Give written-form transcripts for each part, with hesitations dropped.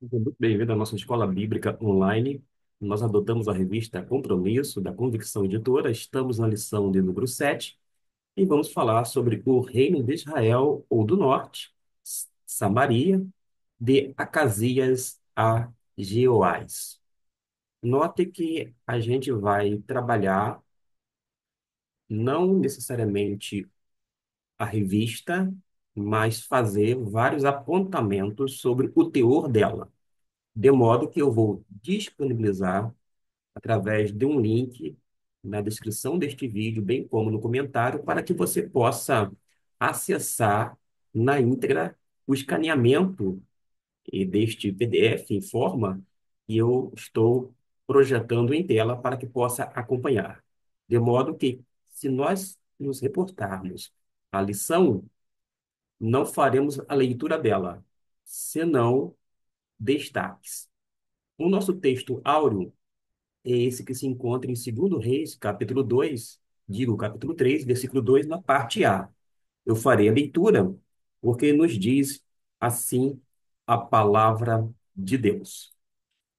Muito bem-vindo à nossa escola bíblica online. Nós adotamos a revista Compromisso, da Convicção Editora. Estamos na lição de número 7 e vamos falar sobre o reino de Israel ou do norte, Samaria, de Acasias a Jeoás. Note que a gente vai trabalhar não necessariamente a revista, mas fazer vários apontamentos sobre o teor dela, de modo que eu vou disponibilizar através de um link na descrição deste vídeo, bem como no comentário, para que você possa acessar na íntegra o escaneamento deste PDF em forma que eu estou projetando em tela para que possa acompanhar. De modo que, se nós nos reportarmos à lição, não faremos a leitura dela, senão destaques. O nosso texto áureo é esse que se encontra em 2 Reis, capítulo 2, digo, capítulo 3, versículo 2, na parte A. Eu farei a leitura, porque nos diz assim a palavra de Deus.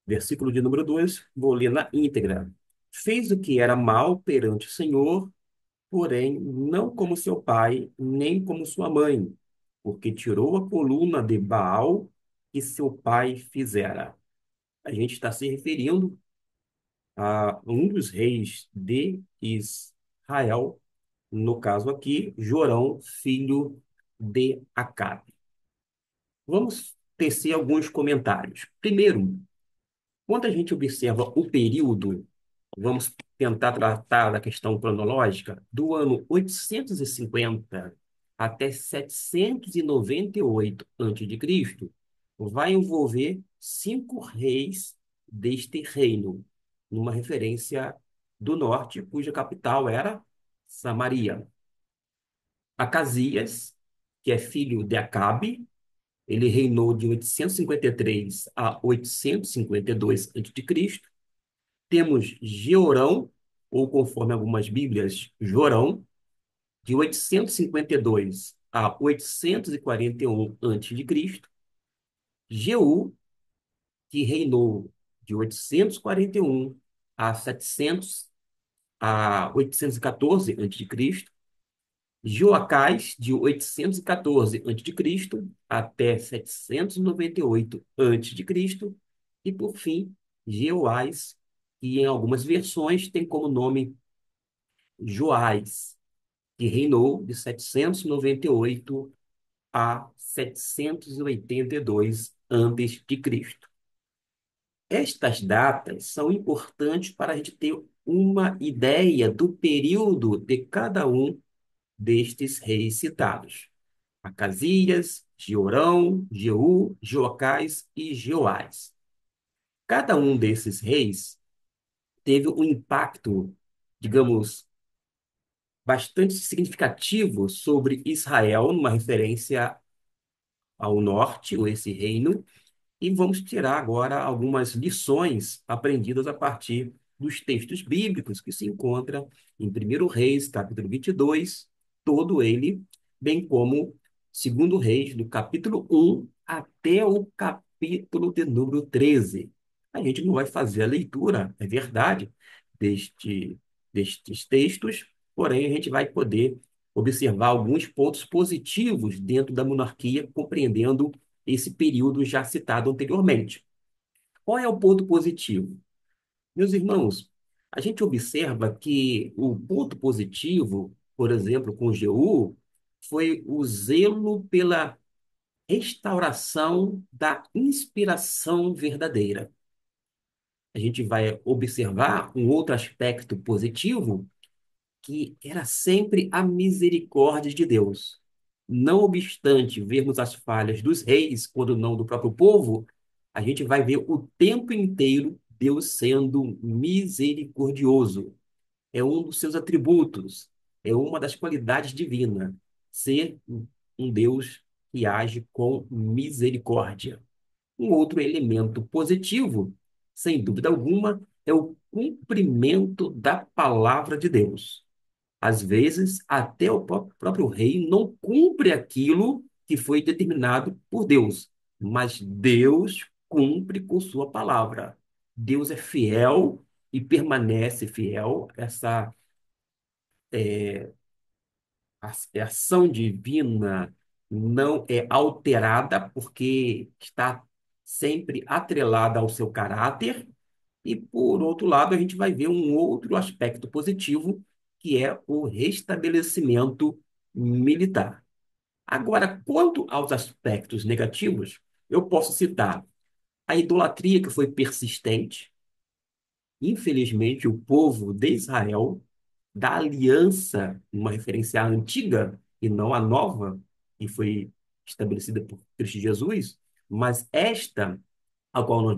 Versículo de número 2, vou ler na íntegra. Fez o que era mal perante o Senhor, porém não como seu pai, nem como sua mãe, porque tirou a coluna de Baal que seu pai fizera. A gente está se referindo a um dos reis de Israel, no caso aqui, Jorão, filho de Acabe. Vamos tecer alguns comentários. Primeiro, quando a gente observa o período, vamos tentar tratar da questão cronológica, do ano 850 até 798 a.C., vai envolver 5 reis deste reino, numa referência do norte, cuja capital era Samaria. Acasias, que é filho de Acabe, ele reinou de 853 a 852 a.C. Temos Jeorão, ou conforme algumas Bíblias, Jorão, de 852 a 841 a.C. Jeú, que reinou de 841 a 814 a.C. Joacás, de 814 a.C. até 798 a.C. E, por fim, Jeoás, que em algumas versões tem como nome Joás, que reinou de 798 a 782 a.C. Estas datas são importantes para a gente ter uma ideia do período de cada um destes reis citados: Acasias, Jeorão, Jeú, Joacás e Jeoás. Cada um desses reis teve um impacto, digamos, bastante significativo sobre Israel, numa referência ao norte, ou esse reino, e vamos tirar agora algumas lições aprendidas a partir dos textos bíblicos que se encontram em 1 Reis, capítulo 22, todo ele, bem como 2 Reis, do capítulo 1 até o capítulo de número 13. A gente não vai fazer a leitura, é verdade, deste, destes textos, porém a gente vai poder observar alguns pontos positivos dentro da monarquia, compreendendo esse período já citado anteriormente. Qual é o ponto positivo? Meus irmãos, a gente observa que o ponto positivo, por exemplo, com Jeú, foi o zelo pela restauração da inspiração verdadeira. A gente vai observar um outro aspecto positivo, que era sempre a misericórdia de Deus. Não obstante vermos as falhas dos reis, quando não do próprio povo, a gente vai ver o tempo inteiro Deus sendo misericordioso. É um dos seus atributos, é uma das qualidades divinas, ser um Deus que age com misericórdia. Um outro elemento positivo, sem dúvida alguma, é o cumprimento da palavra de Deus. Às vezes, até o próprio rei não cumpre aquilo que foi determinado por Deus, mas Deus cumpre com sua palavra. Deus é fiel e permanece fiel. Essa ação divina não é alterada porque está sempre atrelada ao seu caráter. E, por outro lado, a gente vai ver um outro aspecto positivo, que é o restabelecimento militar. Agora, quanto aos aspectos negativos, eu posso citar a idolatria que foi persistente. Infelizmente, o povo de Israel, da aliança, uma referência à antiga e não à nova, que foi estabelecida por Cristo Jesus, mas esta ao qual nós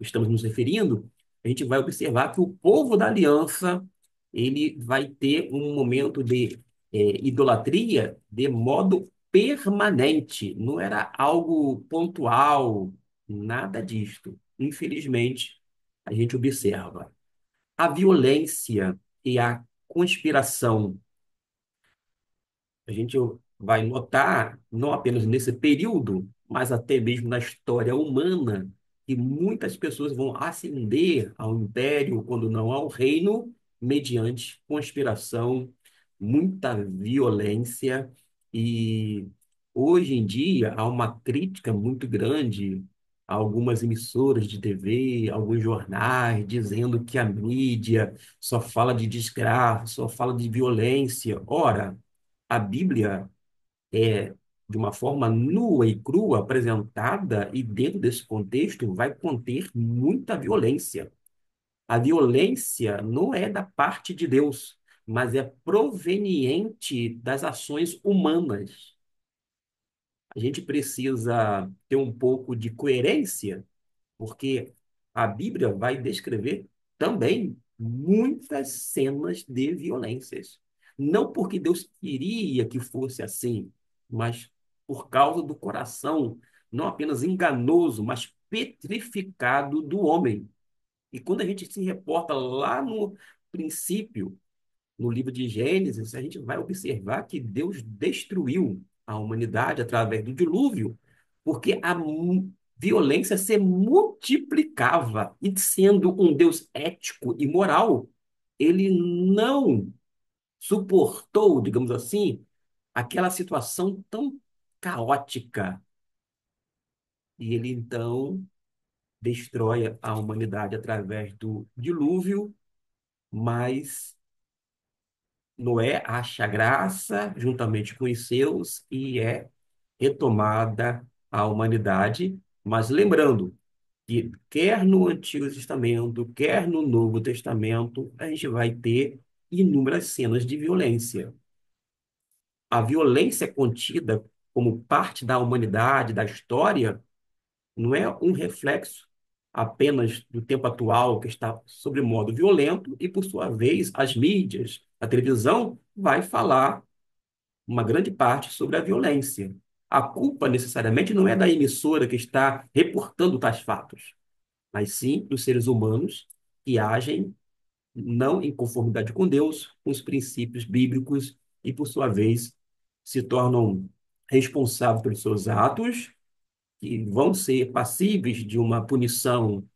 estamos nos referindo, a gente vai observar que o povo da aliança ele vai ter um momento de idolatria de modo permanente. Não era algo pontual, nada disto. Infelizmente, a gente observa a violência e a conspiração. A gente vai notar, não apenas nesse período, mas até mesmo na história humana, que muitas pessoas vão ascender ao império, quando não ao reino, mediante conspiração, muita violência. E hoje em dia há uma crítica muito grande a algumas emissoras de TV, alguns jornais, dizendo que a mídia só fala de desgraça, só fala de violência. Ora, a Bíblia é, de uma forma nua e crua, apresentada, e dentro desse contexto vai conter muita violência. A violência não é da parte de Deus, mas é proveniente das ações humanas. A gente precisa ter um pouco de coerência porque a Bíblia vai descrever também muitas cenas de violências. Não porque Deus queria que fosse assim, mas por causa do coração, não apenas enganoso, mas petrificado do homem. E quando a gente se reporta lá no princípio, no livro de Gênesis, a gente vai observar que Deus destruiu a humanidade através do dilúvio, porque a violência se multiplicava. E sendo um Deus ético e moral, ele não suportou, digamos assim, aquela situação tão caótica. E ele então destrói a humanidade através do dilúvio, mas Noé acha graça juntamente com os seus e é retomada a humanidade, mas lembrando que quer no Antigo Testamento, quer no Novo Testamento, a gente vai ter inúmeras cenas de violência. A violência contida como parte da humanidade, da história, não é um reflexo apenas do tempo atual que está sobre modo violento e, por sua vez, as mídias, a televisão vai falar uma grande parte sobre a violência. A culpa necessariamente não é da emissora que está reportando tais fatos, mas sim dos seres humanos que agem não em conformidade com Deus, com os princípios bíblicos e, por sua vez, se tornam responsáveis pelos seus atos, que vão ser passíveis de uma punição,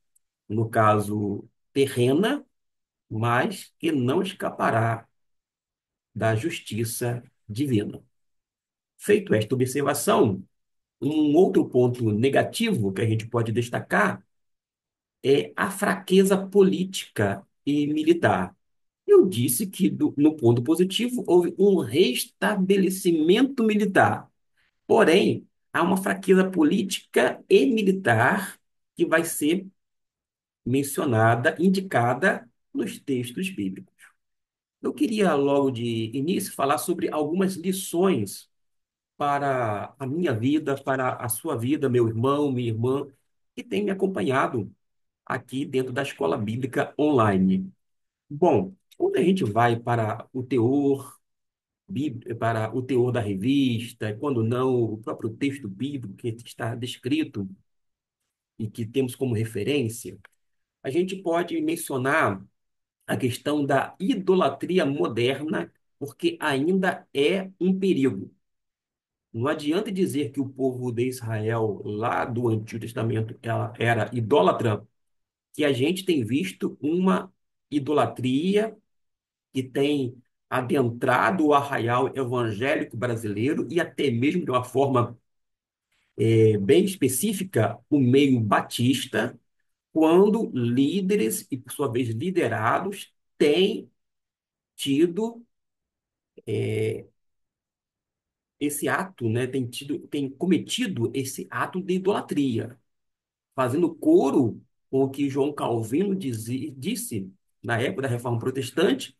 no caso terrena, mas que não escapará da justiça divina. Feito esta observação, um outro ponto negativo que a gente pode destacar é a fraqueza política e militar. Eu disse que, no ponto positivo, houve um restabelecimento militar. Porém, há uma fraqueza política e militar que vai ser mencionada, indicada nos textos bíblicos. Eu queria, logo de início, falar sobre algumas lições para a minha vida, para a sua vida, meu irmão, minha irmã, que tem me acompanhado aqui dentro da escola bíblica online. Bom, quando a gente vai para o teor para o teor da revista, quando não o próprio texto bíblico que está descrito e que temos como referência, a gente pode mencionar a questão da idolatria moderna, porque ainda é um perigo. Não adianta dizer que o povo de Israel, lá do Antigo Testamento, ela era idólatra, que a gente tem visto uma idolatria que tem adentrado o arraial evangélico brasileiro e até mesmo de uma forma bem específica o meio batista, quando líderes e, por sua vez, liderados têm tido esse ato, né, têm cometido esse ato de idolatria, fazendo coro com o que João Calvino disse na época da Reforma Protestante,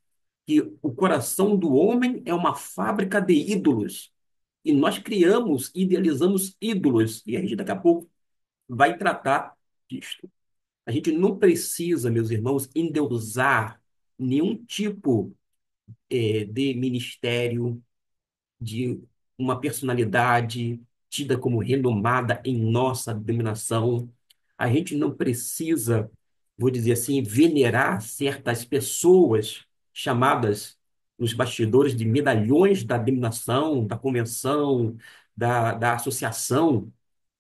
que o coração do homem é uma fábrica de ídolos. E nós criamos, idealizamos ídolos. E a gente daqui a pouco vai tratar disto. A gente não precisa, meus irmãos, endeusar nenhum tipo de ministério, de uma personalidade tida como renomada em nossa denominação. A gente não precisa, vou dizer assim, venerar certas pessoas chamadas nos bastidores de medalhões da denominação, da convenção, da associação.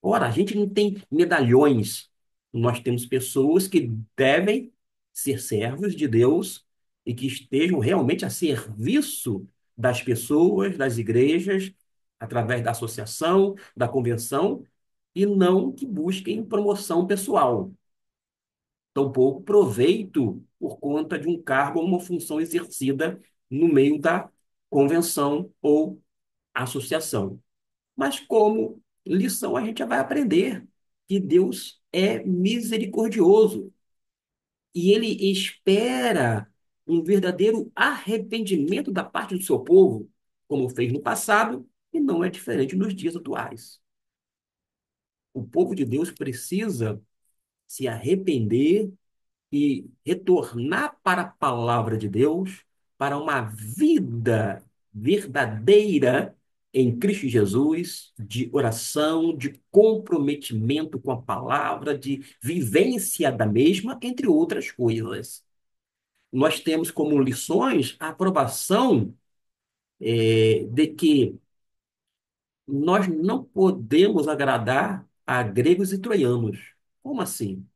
Ora, a gente não tem medalhões. Nós temos pessoas que devem ser servos de Deus e que estejam realmente a serviço das pessoas, das igrejas, através da associação, da convenção, e não que busquem promoção pessoal, tampouco proveito por conta de um cargo ou uma função exercida no meio da convenção ou associação. Mas como lição a gente já vai aprender que Deus é misericordioso e ele espera um verdadeiro arrependimento da parte do seu povo, como fez no passado, e não é diferente nos dias atuais. O povo de Deus precisa se arrepender e retornar para a palavra de Deus, para uma vida verdadeira em Cristo Jesus, de oração, de comprometimento com a palavra, de vivência da mesma, entre outras coisas. Nós temos como lições a aprovação de que nós não podemos agradar a gregos e troianos. Como assim?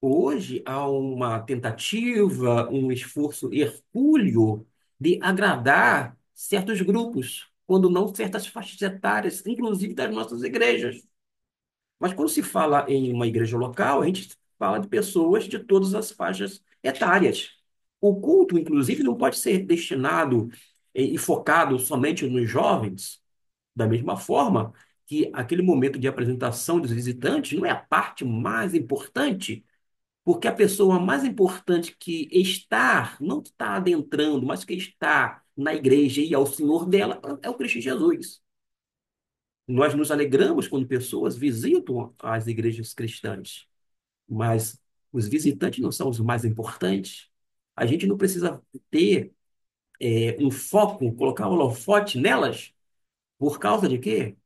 Hoje há uma tentativa, um esforço hercúleo de agradar certos grupos, quando não certas faixas etárias, inclusive das nossas igrejas. Mas quando se fala em uma igreja local, a gente fala de pessoas de todas as faixas etárias. O culto, inclusive, não pode ser destinado e focado somente nos jovens, da mesma forma que aquele momento de apresentação dos visitantes não é a parte mais importante, porque a pessoa mais importante que está, não está adentrando, mas que está na igreja e é o Senhor dela, é o Cristo Jesus. Nós nos alegramos quando pessoas visitam as igrejas cristãs, mas os visitantes não são os mais importantes. A gente não precisa ter um foco, colocar um holofote nelas, por causa de quê?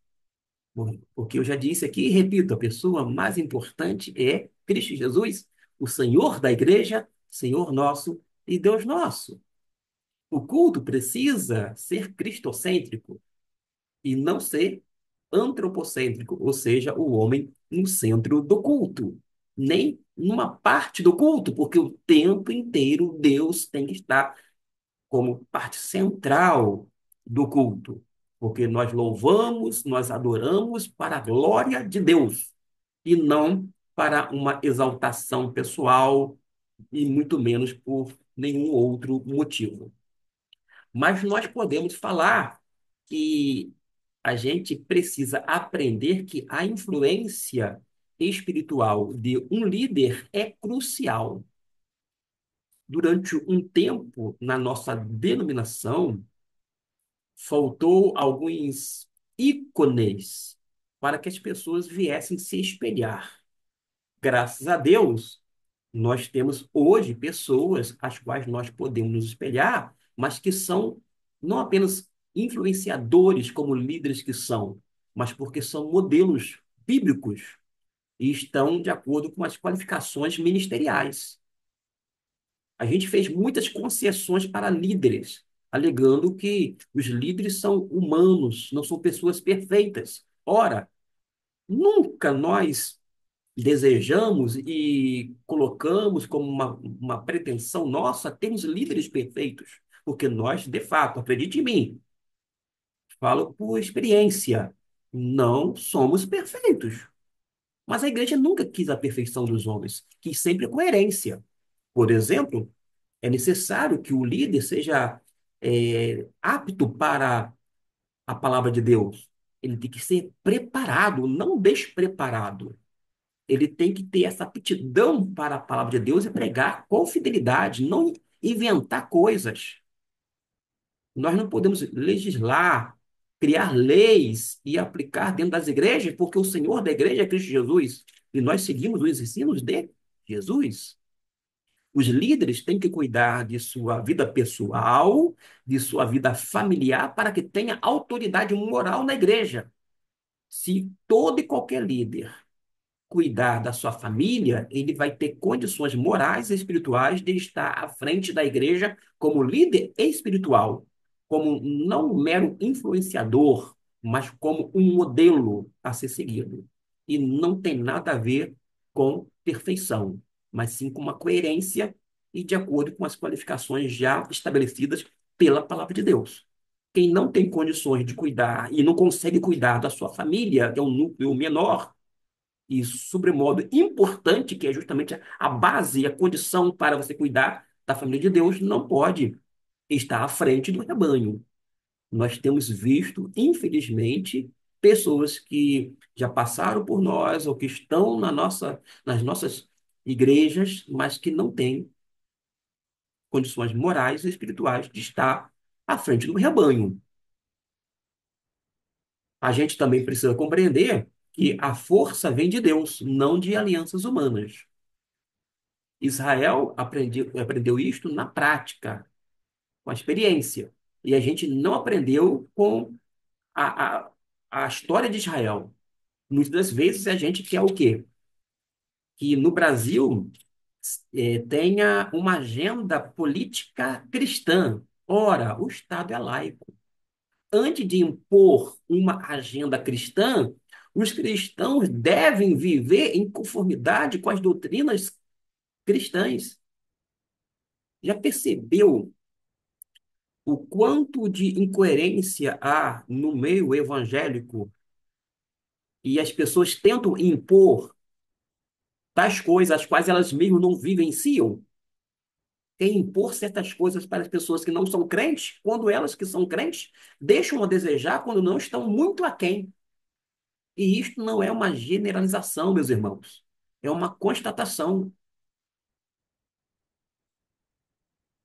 Porque eu já disse aqui e repito, a pessoa mais importante é Cristo Jesus, o Senhor da igreja, Senhor nosso e Deus nosso. O culto precisa ser cristocêntrico e não ser antropocêntrico, ou seja, o homem no centro do culto, nem numa parte do culto, porque o tempo inteiro Deus tem que estar como parte central do culto, porque nós louvamos, nós adoramos para a glória de Deus e não para uma exaltação pessoal e muito menos por nenhum outro motivo. Mas nós podemos falar que a gente precisa aprender que a influência espiritual de um líder é crucial. Durante um tempo, na nossa denominação, faltou alguns ícones para que as pessoas viessem se espelhar. Graças a Deus, nós temos hoje pessoas às quais nós podemos nos espelhar, mas que são não apenas influenciadores como líderes que são, mas porque são modelos bíblicos e estão de acordo com as qualificações ministeriais. A gente fez muitas concessões para líderes, alegando que os líderes são humanos, não são pessoas perfeitas. Ora, nunca nós desejamos e colocamos como uma pretensão nossa termos líderes perfeitos, porque nós, de fato, acredite em mim, falo por experiência, não somos perfeitos. Mas a igreja nunca quis a perfeição dos homens, quis sempre a coerência. Por exemplo, é necessário que o líder seja apto para a palavra de Deus. Ele tem que ser preparado, não despreparado. Ele tem que ter essa aptidão para a palavra de Deus e pregar com fidelidade, não inventar coisas. Nós não podemos legislar, criar leis e aplicar dentro das igrejas, porque o Senhor da igreja é Cristo Jesus. E nós seguimos os ensinos de Jesus. Os líderes têm que cuidar de sua vida pessoal, de sua vida familiar, para que tenha autoridade moral na igreja. Se todo e qualquer líder cuidar da sua família, ele vai ter condições morais e espirituais de estar à frente da igreja como líder espiritual, como não um mero influenciador, mas como um modelo a ser seguido. E não tem nada a ver com perfeição, mas sim com uma coerência e de acordo com as qualificações já estabelecidas pela palavra de Deus. Quem não tem condições de cuidar e não consegue cuidar da sua família, que é um núcleo menor, e sobremodo importante, que é justamente a base e a condição para você cuidar da família de Deus, não pode estar à frente do rebanho. Nós temos visto, infelizmente, pessoas que já passaram por nós ou que estão nas nossas igrejas, mas que não têm condições morais e espirituais de estar à frente do rebanho. A gente também precisa compreender que a força vem de Deus, não de alianças humanas. Israel aprendeu isto na prática, com a experiência. E a gente não aprendeu com a, a, a história de Israel. Muitas das vezes a gente quer o quê? Que no Brasil tenha uma agenda política cristã. Ora, o Estado é laico. Antes de impor uma agenda cristã, os cristãos devem viver em conformidade com as doutrinas cristãs. Já percebeu o quanto de incoerência há no meio evangélico e as pessoas tentam impor tais coisas as quais elas mesmas não vivenciam? Quer impor certas coisas para as pessoas que não são crentes, quando elas que são crentes deixam a desejar quando não estão muito aquém. E isto não é uma generalização, meus irmãos. É uma constatação.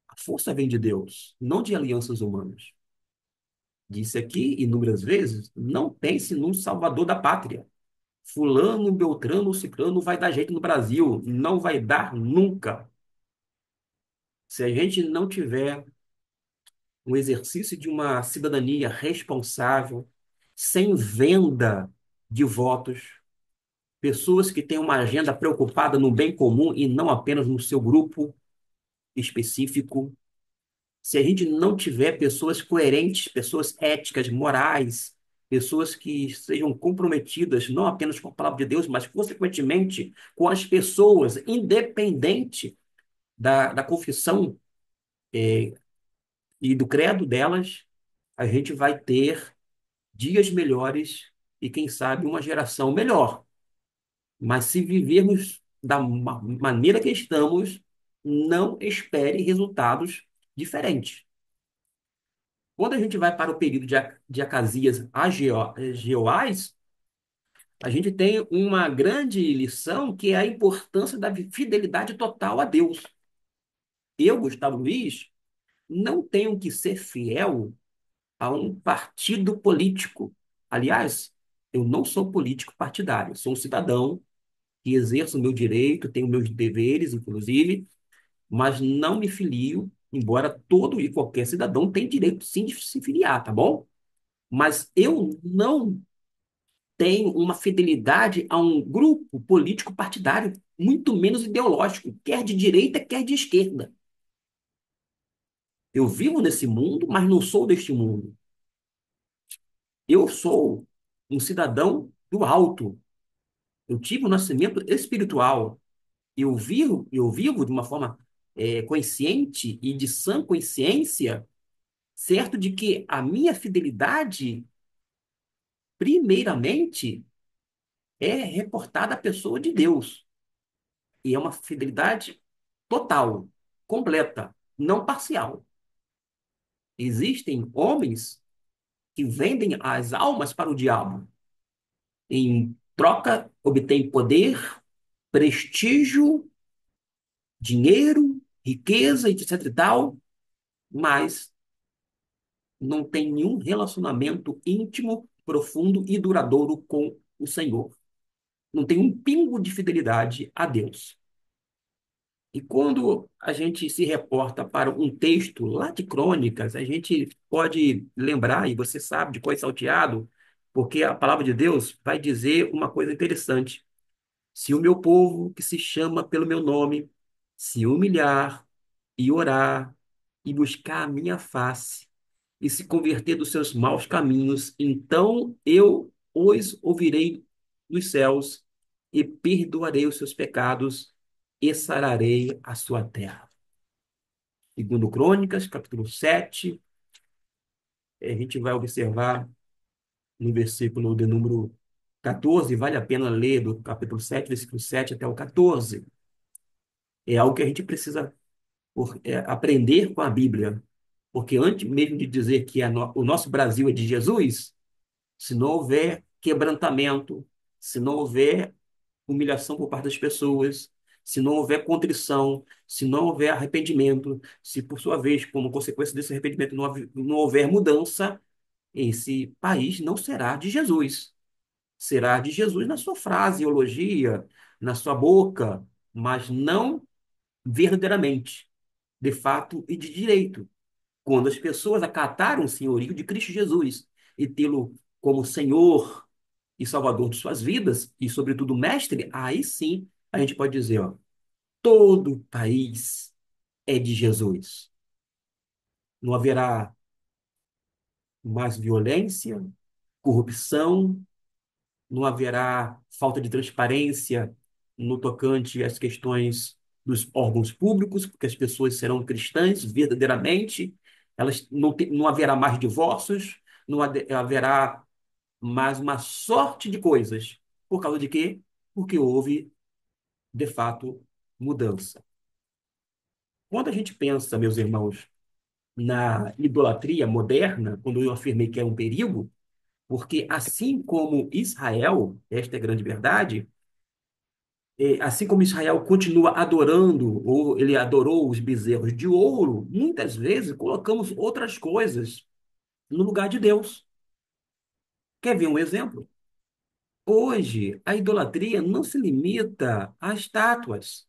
A força vem de Deus, não de alianças humanas. Disse aqui inúmeras vezes, não pense num salvador da pátria. Fulano, Beltrano, Ciclano vai dar jeito no Brasil. Não vai dar nunca. Se a gente não tiver um exercício de uma cidadania responsável, sem venda de votos, pessoas que têm uma agenda preocupada no bem comum e não apenas no seu grupo específico, se a gente não tiver pessoas coerentes, pessoas éticas, morais, pessoas que sejam comprometidas não apenas com a palavra de Deus, mas consequentemente com as pessoas, independente da confissão e do credo delas, a gente vai ter dias melhores e, quem sabe, uma geração melhor. Mas se vivermos da maneira que estamos, não espere resultados diferentes. Quando a gente vai para o período de Acasias a Jeoás, a gente tem uma grande lição que é a importância da fidelidade total a Deus. Eu, Gustavo Luiz, não tenho que ser fiel a um partido político. Aliás, eu não sou político partidário, sou um cidadão que exerço o meu direito, tenho meus deveres, inclusive, mas não me filio, embora todo e qualquer cidadão tenha direito sim de se filiar, tá bom? Mas eu não tenho uma fidelidade a um grupo político partidário, muito menos ideológico, quer de direita, quer de esquerda. Eu vivo nesse mundo, mas não sou deste mundo. Eu sou um cidadão do alto. Eu tive um nascimento espiritual. Eu vivo de uma forma consciente e de sã consciência, certo de que a minha fidelidade, primeiramente, é reportada à pessoa de Deus. E é uma fidelidade total, completa, não parcial. Existem homens que vendem as almas para o diabo. Em troca, obtêm poder, prestígio, dinheiro, riqueza, etc e tal, mas não tem nenhum relacionamento íntimo, profundo e duradouro com o Senhor. Não tem um pingo de fidelidade a Deus. E quando a gente se reporta para um texto lá de Crônicas, a gente pode lembrar, e você sabe de cor e salteado, porque a palavra de Deus vai dizer uma coisa interessante. Se o meu povo, que se chama pelo meu nome, se humilhar e orar e buscar a minha face e se converter dos seus maus caminhos, então eu os ouvirei dos céus e perdoarei os seus pecados e sararei a sua terra. Segundo Crônicas, capítulo 7, a gente vai observar no versículo de número 14, vale a pena ler do capítulo 7, versículo 7 até o 14. É algo que a gente precisa aprender com a Bíblia, porque antes mesmo de dizer que o nosso Brasil é de Jesus, se não houver quebrantamento, se não houver humilhação por parte das pessoas, se não houver contrição, se não houver arrependimento, se por sua vez, como consequência desse arrependimento, não houver mudança, esse país não será de Jesus. Será de Jesus na sua fraseologia, na sua boca, mas não verdadeiramente, de fato e de direito. Quando as pessoas acataram o senhorio de Cristo Jesus e tê-lo como Senhor e Salvador de suas vidas, e sobretudo Mestre, aí sim a gente pode dizer, ó, todo o país é de Jesus. Não haverá mais violência, corrupção, não haverá falta de transparência no tocante às questões dos órgãos públicos, porque as pessoas serão cristãs verdadeiramente, elas não haverá mais divórcios, não haverá mais uma sorte de coisas. Por causa de quê? Porque houve, de fato, mudança. Quando a gente pensa, meus irmãos, na idolatria moderna, quando eu afirmei que é um perigo, porque assim como Israel, esta é a grande verdade, assim como Israel continua adorando, ou ele adorou os bezerros de ouro, muitas vezes colocamos outras coisas no lugar de Deus. Quer ver um exemplo? Hoje, a idolatria não se limita a estátuas.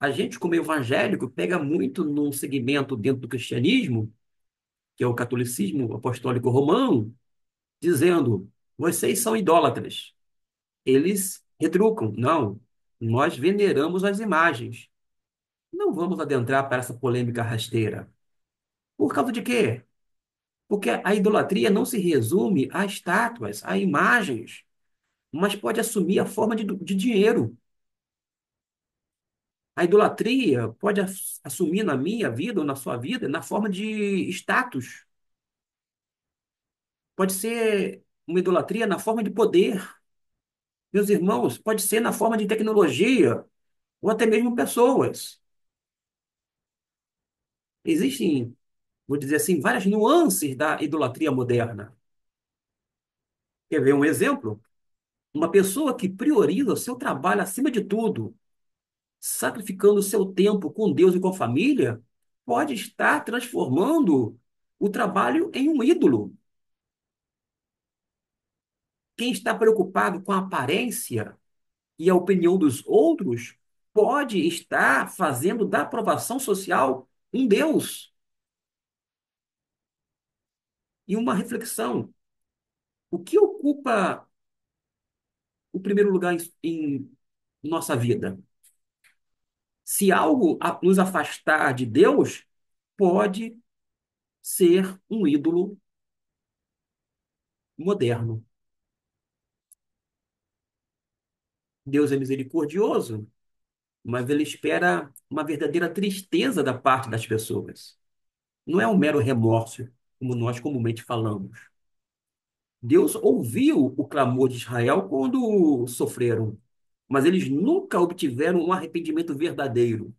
A gente, como evangélico, pega muito num segmento dentro do cristianismo, que é o catolicismo apostólico romano, dizendo: vocês são idólatras. Eles retrucam: não, nós veneramos as imagens. Não vamos adentrar para essa polêmica rasteira. Por causa de quê? Porque a idolatria não se resume a estátuas, a imagens, mas pode assumir a forma de dinheiro. A idolatria pode assumir na minha vida ou na sua vida na forma de status. Pode ser uma idolatria na forma de poder. Meus irmãos, pode ser na forma de tecnologia ou até mesmo pessoas. Existem, vou dizer assim, várias nuances da idolatria moderna. Quer ver um exemplo? Uma pessoa que prioriza o seu trabalho acima de tudo, sacrificando o seu tempo com Deus e com a família, pode estar transformando o trabalho em um ídolo. Quem está preocupado com a aparência e a opinião dos outros pode estar fazendo da aprovação social um Deus. E uma reflexão: o que ocupa o primeiro lugar em nossa vida? Se algo nos afastar de Deus, pode ser um ídolo moderno. Deus é misericordioso, mas ele espera uma verdadeira tristeza da parte das pessoas. Não é um mero remorso, como nós comumente falamos. Deus ouviu o clamor de Israel quando sofreram, mas eles nunca obtiveram um arrependimento verdadeiro.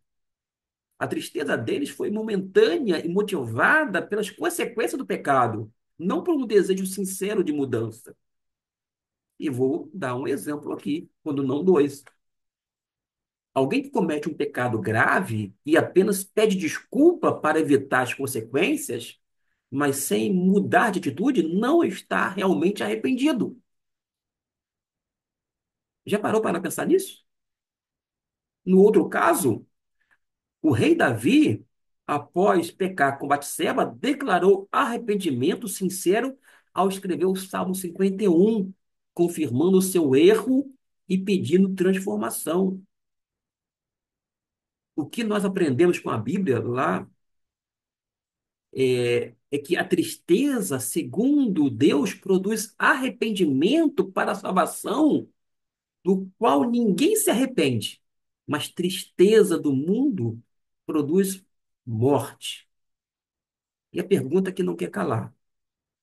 A tristeza deles foi momentânea e motivada pelas consequências do pecado, não por um desejo sincero de mudança. E vou dar um exemplo aqui, quando não dois. Alguém que comete um pecado grave e apenas pede desculpa para evitar as consequências, mas sem mudar de atitude, não está realmente arrependido. Já parou para pensar nisso? No outro caso, o rei Davi, após pecar com Batseba, declarou arrependimento sincero ao escrever o Salmo 51, confirmando o seu erro e pedindo transformação. O que nós aprendemos com a Bíblia lá é que a tristeza, segundo Deus, produz arrependimento para a salvação, do qual ninguém se arrepende. Mas tristeza do mundo produz morte. E a pergunta que não quer calar: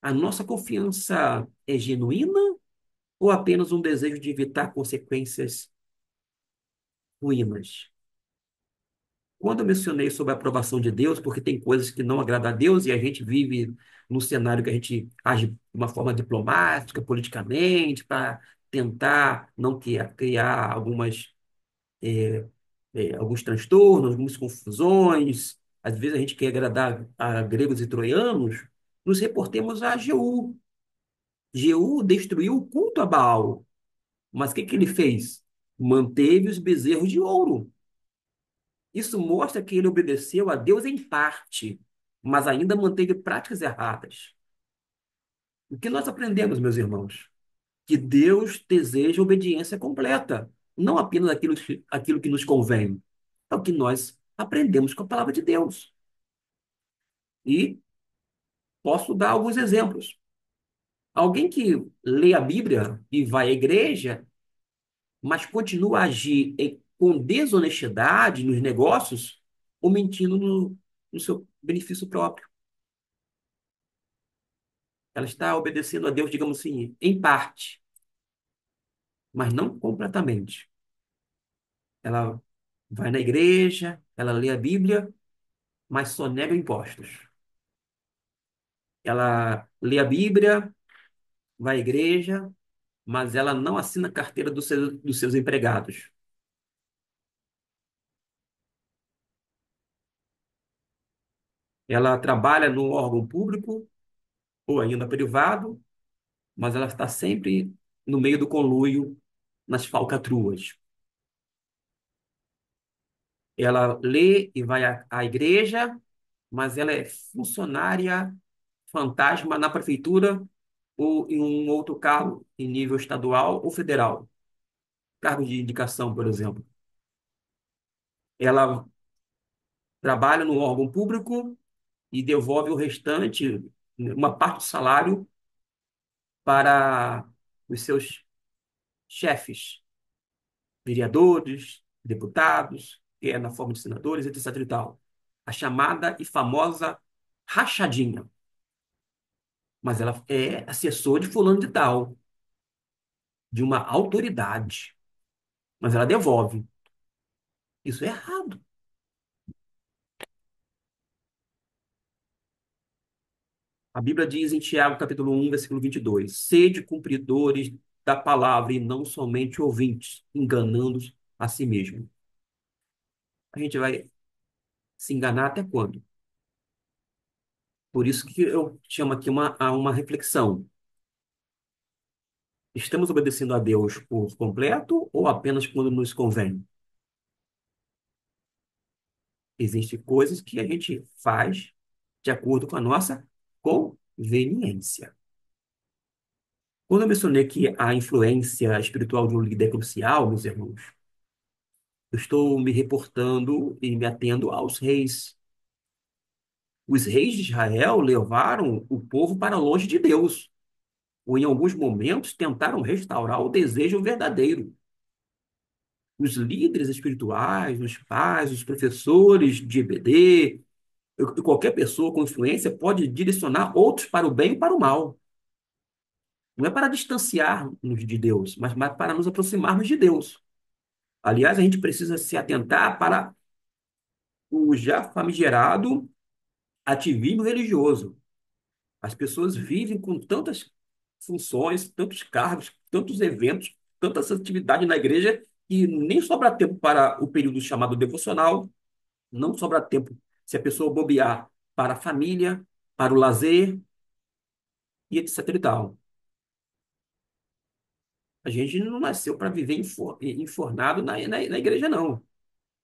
a nossa confiança é genuína ou apenas um desejo de evitar consequências ruínas? Quando eu mencionei sobre a aprovação de Deus, porque tem coisas que não agradam a Deus e a gente vive num cenário que a gente age de uma forma diplomática, politicamente, para tentar não criar alguns transtornos, algumas confusões. Às vezes a gente quer agradar a gregos e troianos, nos reportemos a Jeú. Jeú destruiu o culto a Baal, mas o que que ele fez? Manteve os bezerros de ouro. Isso mostra que ele obedeceu a Deus em parte, mas ainda manteve práticas erradas. O que nós aprendemos, meus irmãos? Que Deus deseja obediência completa, não apenas aquilo que nos convém. É o que nós aprendemos com a palavra de Deus. E posso dar alguns exemplos. Alguém que lê a Bíblia e vai à igreja, mas continua a agir com desonestidade nos negócios ou mentindo no seu benefício próprio. Ela está obedecendo a Deus, digamos assim, em parte, mas não completamente. Ela vai na igreja, ela lê a Bíblia, mas só nega impostos. Ela lê a Bíblia, vai à igreja, mas ela não assina a carteira dos seus empregados. Ela trabalha no órgão público ou ainda privado, mas ela está sempre no meio do conluio, nas falcatruas. Ela lê e vai à igreja, mas ela é funcionária fantasma na prefeitura ou em um outro cargo em nível estadual ou federal, cargo de indicação, por exemplo. Ela trabalha no órgão público e devolve o restante, uma parte do salário, para os seus chefes, vereadores, deputados, que é na forma de senadores, etc. e tal. A chamada e famosa rachadinha. Mas ela é assessor de fulano de tal, de uma autoridade. Mas ela devolve. Isso é errado. A Bíblia diz em Tiago, capítulo 1, versículo 22: sede cumpridores da palavra e não somente ouvintes, enganando a si mesmo. A gente vai se enganar até quando? Por isso que eu chamo aqui a uma reflexão. Estamos obedecendo a Deus por completo ou apenas quando nos convém? Existem coisas que a gente faz de acordo com a nossa conveniência. Quando eu mencionei que a influência espiritual de um líder é crucial, meus irmãos, eu estou me reportando e me atendo aos reis. Os reis de Israel levaram o povo para longe de Deus, ou em alguns momentos tentaram restaurar o desejo verdadeiro. Os líderes espirituais, os pais, os professores de EBD, qualquer pessoa com influência pode direcionar outros para o bem e para o mal. Não é para distanciarmos de Deus, mas para nos aproximarmos de Deus. Aliás, a gente precisa se atentar para o já famigerado ativismo religioso. As pessoas vivem com tantas funções, tantos cargos, tantos eventos, tantas atividades na igreja que nem sobra tempo para o período chamado devocional, não sobra tempo se a pessoa bobear para a família, para o lazer e etc. e tal. A gente não nasceu para viver enfornado na igreja, não.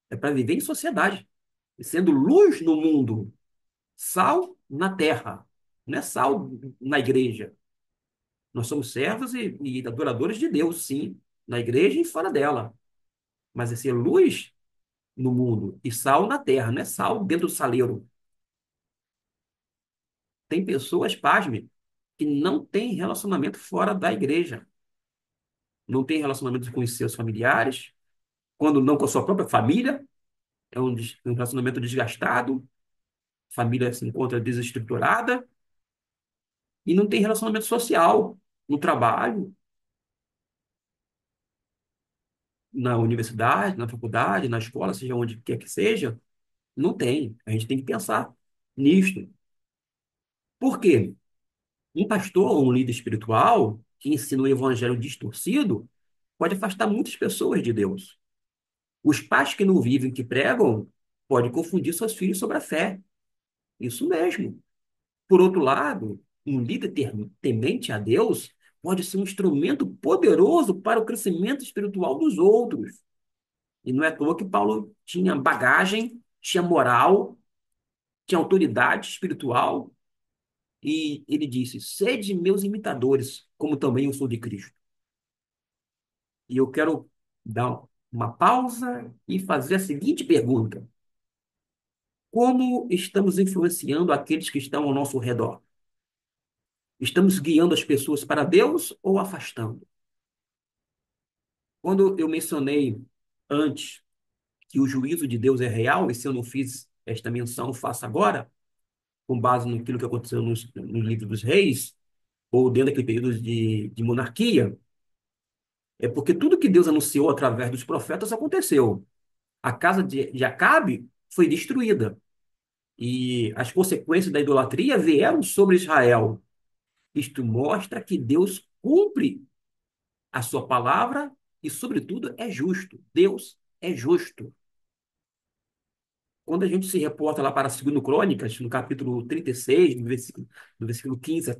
É para viver em sociedade, sendo luz no mundo, sal na terra. Não é sal na igreja. Nós somos servos e adoradores de Deus, sim, na igreja e fora dela. Mas é ser luz no mundo e sal na terra, não é sal dentro do saleiro. Tem pessoas, pasme, que não têm relacionamento fora da igreja. Não tem relacionamento com os seus familiares, quando não com a sua própria família, é um relacionamento desgastado, a família se encontra desestruturada e não tem relacionamento social no trabalho, na universidade, na faculdade, na escola, seja onde quer que seja, não tem. A gente tem que pensar nisto. Por quê? Um pastor ou um líder espiritual que ensina o evangelho distorcido pode afastar muitas pessoas de Deus. Os pais que não vivem, que pregam, podem confundir seus filhos sobre a fé. Isso mesmo. Por outro lado, um líder temente a Deus pode ser um instrumento poderoso para o crescimento espiritual dos outros. E não é à toa que Paulo tinha bagagem, tinha moral, tinha autoridade espiritual, e ele disse: sede meus imitadores, como também eu sou de Cristo. E eu quero dar uma pausa e fazer a seguinte pergunta: como estamos influenciando aqueles que estão ao nosso redor? Estamos guiando as pessoas para Deus ou afastando? Quando eu mencionei antes que o juízo de Deus é real, e se eu não fiz esta menção, faça agora, com base naquilo que aconteceu no livro dos reis, ou dentro daquele período de monarquia, é porque tudo que Deus anunciou através dos profetas aconteceu. A casa de Acabe foi destruída, e as consequências da idolatria vieram sobre Israel. Isto mostra que Deus cumpre a sua palavra e, sobretudo, é justo. Deus é justo. Quando a gente se reporta lá para 2 Crônicas, no capítulo 36, do versículo 15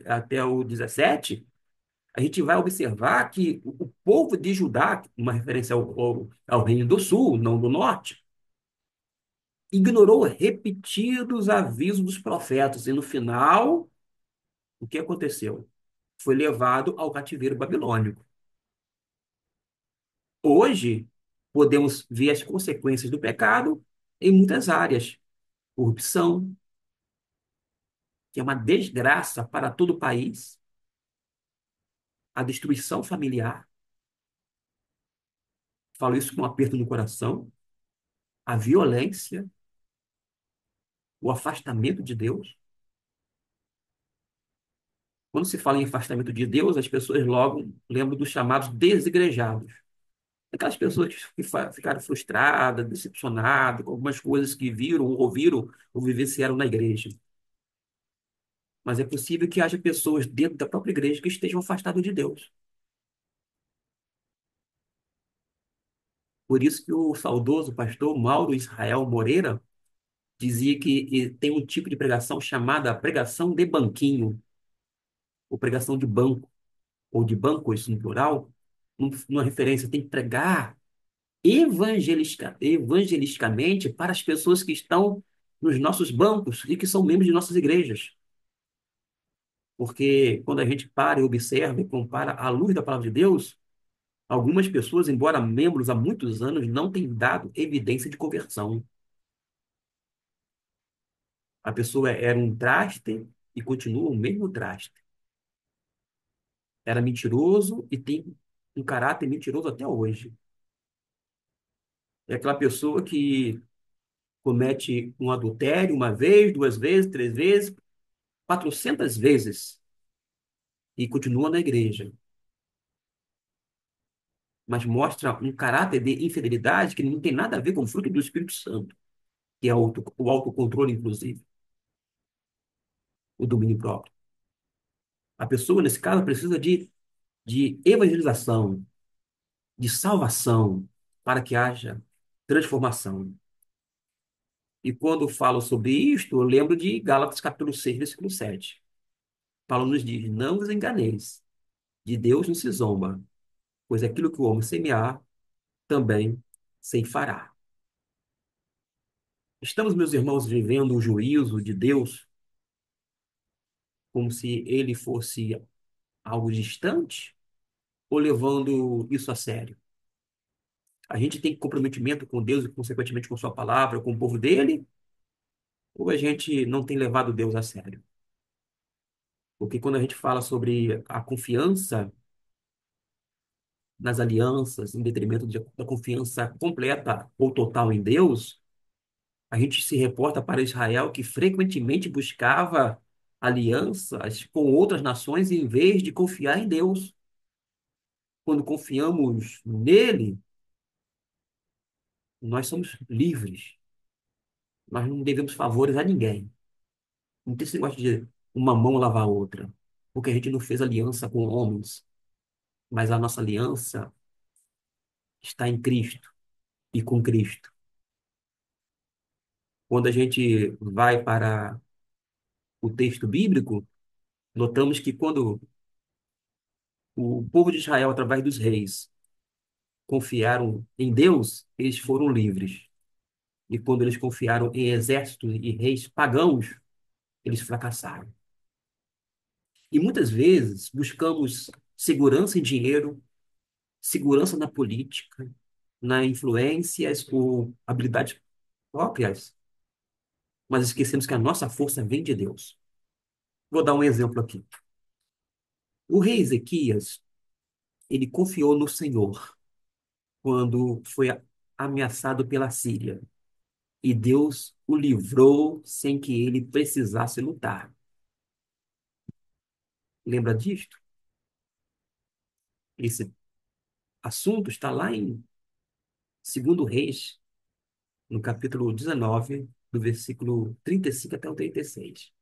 até o 17, a gente vai observar que o povo de Judá, uma referência ao Reino do Sul, não do Norte, ignorou repetidos avisos dos profetas. E no final, o que aconteceu? Foi levado ao cativeiro babilônico. Hoje, podemos ver as consequências do pecado em muitas áreas. Corrupção, que é uma desgraça para todo o país, a destruição familiar, falo isso com um aperto no coração, a violência, o afastamento de Deus. Quando se fala em afastamento de Deus, as pessoas logo lembram dos chamados desigrejados. Aquelas pessoas que ficaram frustradas, decepcionadas com algumas coisas que viram, ou ouviram, ou vivenciaram na igreja. Mas é possível que haja pessoas dentro da própria igreja que estejam afastadas de Deus. Por isso que o saudoso pastor Mauro Israel Moreira dizia que tem um tipo de pregação chamada pregação de banquinho, ou pregação de banco, ou de bancos no plural, numa referência, tem que pregar evangelisticamente para as pessoas que estão nos nossos bancos e que são membros de nossas igrejas. Porque quando a gente para e observa e compara à luz da palavra de Deus, algumas pessoas, embora membros há muitos anos, não têm dado evidência de conversão. A pessoa era um traste e continua o mesmo traste. Era mentiroso e tem um caráter mentiroso até hoje. É aquela pessoa que comete um adultério uma vez, duas vezes, três vezes, 400 vezes e continua na igreja, mas mostra um caráter de infidelidade que não tem nada a ver com o fruto do Espírito Santo, que é o autocontrole, inclusive, o domínio próprio. A pessoa, nesse caso, precisa de evangelização, de salvação, para que haja transformação. E quando falo sobre isto, eu lembro de Gálatas capítulo 6 versículo 7. Paulo nos diz: não vos enganeis, de Deus não se zomba, pois aquilo que o homem semear, também ceifará. Estamos, meus irmãos, vivendo o juízo de Deus como se ele fosse algo distante ou levando isso a sério? A gente tem comprometimento com Deus e, consequentemente, com Sua palavra, com o povo dele, ou a gente não tem levado Deus a sério? Porque quando a gente fala sobre a confiança nas alianças, em detrimento da confiança completa ou total em Deus, a gente se reporta para Israel que frequentemente buscava alianças com outras nações em vez de confiar em Deus. Quando confiamos nele, nós somos livres. Nós não devemos favores a ninguém. Não tem esse negócio de uma mão lavar a outra. Porque a gente não fez aliança com homens, mas a nossa aliança está em Cristo e com Cristo. Quando a gente vai para o texto bíblico, notamos que quando o povo de Israel, através dos reis, confiaram em Deus, eles foram livres. E quando eles confiaram em exércitos e reis pagãos, eles fracassaram. E muitas vezes buscamos segurança em dinheiro, segurança na política, na influências ou habilidades próprias, mas esquecemos que a nossa força vem de Deus. Vou dar um exemplo aqui. O rei Ezequias, ele confiou no Senhor quando foi ameaçado pela Síria. E Deus o livrou sem que ele precisasse lutar. Lembra disto? Esse assunto está lá em 2 Reis, no capítulo 19, do versículo 35 até o 36.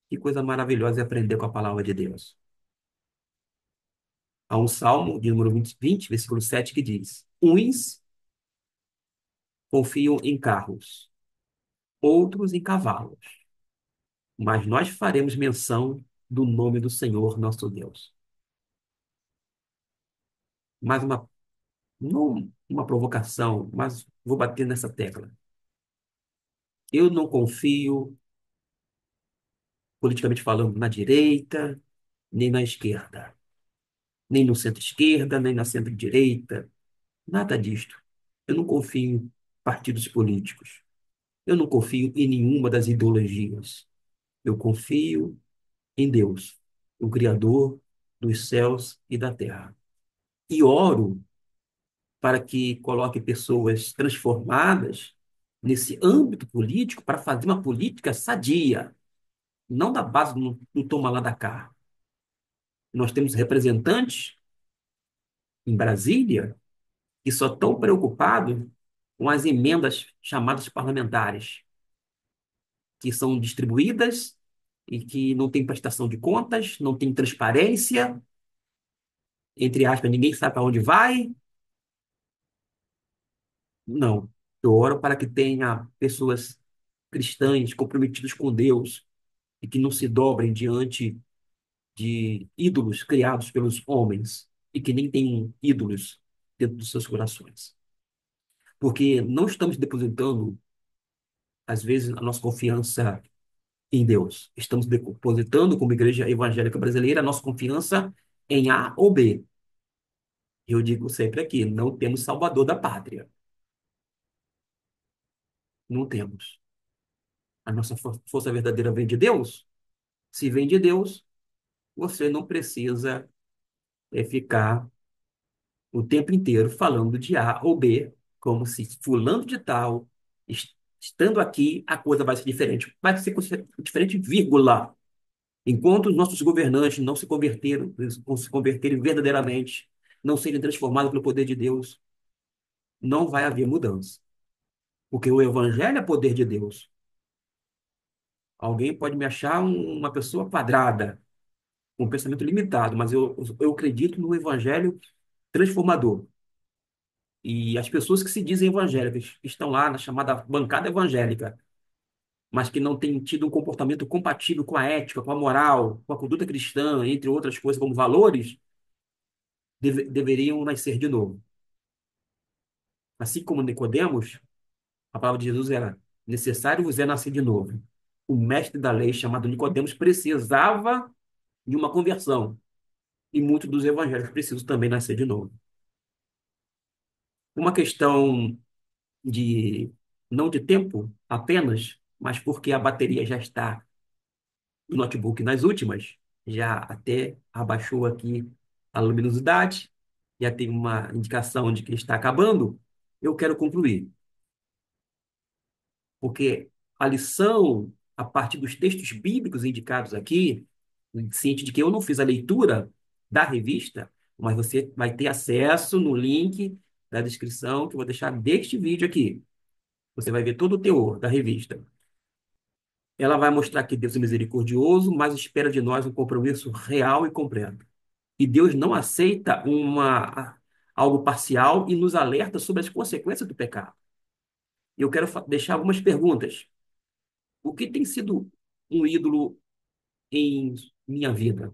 Que coisa maravilhosa é aprender com a palavra de Deus. Há um salmo de número 20, versículo 7, que diz: uns confiam em carros, outros em cavalos, mas nós faremos menção do nome do Senhor nosso Deus. Mais uma, não uma provocação, mas vou bater nessa tecla. Eu não confio, politicamente falando, na direita, nem na esquerda, nem no centro-esquerda, nem na centro-direita, nada disto. Eu não confio em partidos políticos. Eu não confio em nenhuma das ideologias. Eu confio em Deus, o Criador dos céus e da terra. E oro para que coloque pessoas transformadas nesse âmbito político para fazer uma política sadia, não da base do toma lá da cá. Nós temos representantes em Brasília que só estão preocupados com as emendas chamadas parlamentares, que são distribuídas e que não tem prestação de contas, não tem transparência, entre aspas, ninguém sabe para onde vai. Não. Eu oro para que tenha pessoas cristãs comprometidas com Deus e que não se dobrem diante de ídolos criados pelos homens e que nem têm ídolos dentro dos seus corações. Porque não estamos depositando, às vezes, a nossa confiança em Deus. Estamos depositando, como igreja evangélica brasileira, a nossa confiança em A ou B. Eu digo sempre aqui, não temos salvador da pátria. Não temos. A nossa força verdadeira vem de Deus? Se vem de Deus, você não precisa ficar o tempo inteiro falando de A ou B, como se fulano de tal, estando aqui, a coisa vai ser diferente. Vai ser diferente, vírgula. Enquanto os nossos governantes não se converteram, não se converterem verdadeiramente, não serem transformados pelo poder de Deus, não vai haver mudança. Porque o evangelho é poder de Deus. Alguém pode me achar uma pessoa quadrada, com um pensamento limitado, mas eu acredito no evangelho transformador. E as pessoas que se dizem evangélicas, que estão lá na chamada bancada evangélica, mas que não têm tido um comportamento compatível com a ética, com a moral, com a conduta cristã, entre outras coisas como valores, deveriam nascer de novo. Assim como Nicodemos, a palavra de Jesus era: necessário vos é nascer de novo. O mestre da lei, chamado Nicodemos, precisava de uma conversão. E muitos dos evangélicos precisam também nascer de novo. Uma questão de não de tempo apenas, mas porque a bateria já está no notebook nas últimas, já até abaixou aqui a luminosidade, já tem uma indicação de que está acabando, eu quero concluir, porque a lição, a partir dos textos bíblicos indicados aqui, ciente de que eu não fiz a leitura da revista, mas você vai ter acesso no link da descrição que eu vou deixar deste vídeo aqui. Você vai ver todo o teor da revista. Ela vai mostrar que Deus é misericordioso, mas espera de nós um compromisso real e completo. E Deus não aceita algo parcial e nos alerta sobre as consequências do pecado. E eu quero deixar algumas perguntas. O que tem sido um ídolo em minha vida?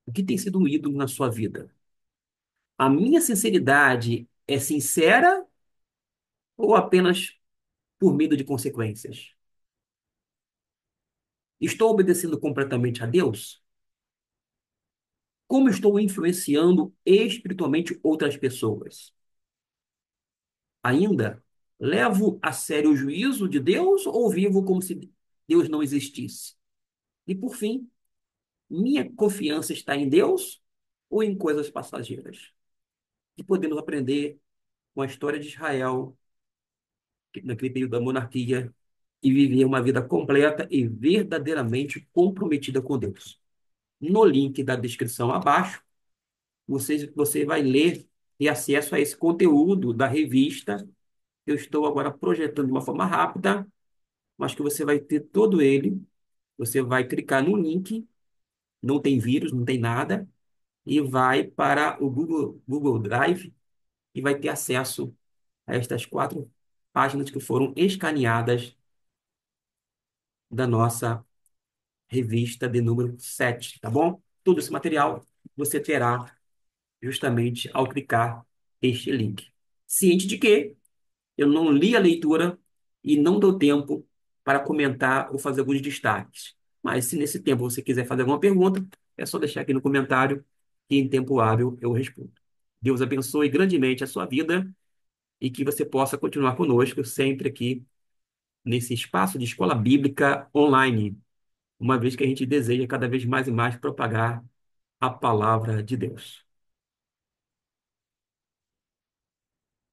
O que tem sido um ídolo na sua vida? A minha sinceridade é sincera ou apenas por medo de consequências? Estou obedecendo completamente a Deus? Como estou influenciando espiritualmente outras pessoas? Ainda levo a sério o juízo de Deus ou vivo como se Deus não existisse? E por fim, minha confiança está em Deus ou em coisas passageiras? E podemos aprender com a história de Israel, naquele período da monarquia, e viver uma vida completa e verdadeiramente comprometida com Deus. No link da descrição abaixo, você vai ler e acesso a esse conteúdo da revista. Eu estou agora projetando de uma forma rápida, mas que você vai ter todo ele. Você vai clicar no link, não tem vírus, não tem nada, e vai para o Google Drive e vai ter acesso a estas 4 páginas que foram escaneadas da nossa revista de número 7, tá bom? Todo esse material você terá justamente ao clicar este link. Ciente de que eu não li a leitura e não dou tempo para comentar ou fazer alguns destaques. Mas se nesse tempo você quiser fazer alguma pergunta, é só deixar aqui no comentário que em tempo hábil eu respondo. Deus abençoe grandemente a sua vida e que você possa continuar conosco sempre aqui nesse espaço de escola bíblica online, uma vez que a gente deseja cada vez mais e mais propagar a palavra de Deus.